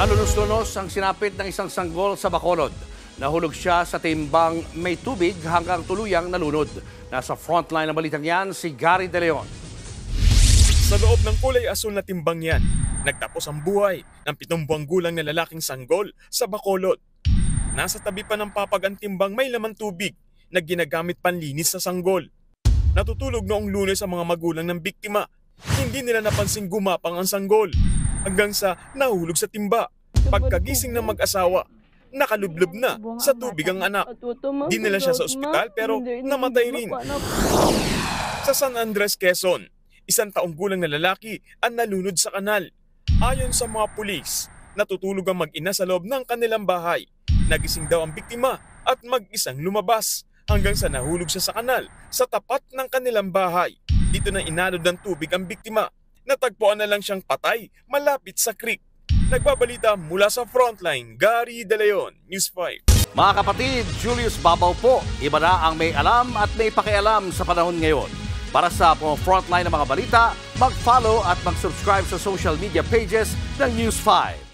Nalunos-lunos ang sinapit ng isang sanggol sa Bacolod. Nahulog siya sa timbang may tubig hanggang tuluyang nalunod. Nasa frontline ng balitang yan si Gary De Leon. Sa loob ng kulay asul na timbang yan, nagtapos ang buhay ng 7 buwang gulang na lalaking sanggol sa Bacolod. Nasa tabi pa ng papag ang timbang may laman tubig na ginagamit panlinis sa sanggol. Natutulog noong Lunes ang mga magulang ng biktima. Hindi nila napansing gumapang ang sanggol hanggang sa nahulog sa timba. Pagkagising ng mag-asawa, nakalublob na sa tubig ang anak. Dinala siya sa ospital pero namatay rin. Sa San Andres, Quezon, 1 taong gulang na lalaki ang nalunod sa kanal. Ayon sa mga pulis, natutulog ang mag-ina sa loob ng kanilang bahay. Nagising daw ang biktima at mag-isang lumabas hanggang sa nahulog siya sa kanal sa tapat ng kanilang bahay. Dito na inanod ng tubig ang biktima. Natagpuan na lang siyang patay malapit sa creek. Nagbabalita mula sa Frontline, Gary De Leon, News 5. Mga kapatid, Julius Babaw po. Iba na ang may alam at may pakialam sa panahon ngayon. Para sa Frontline ng mga balita, mag-follow at mag-subscribe sa social media pages ng News 5.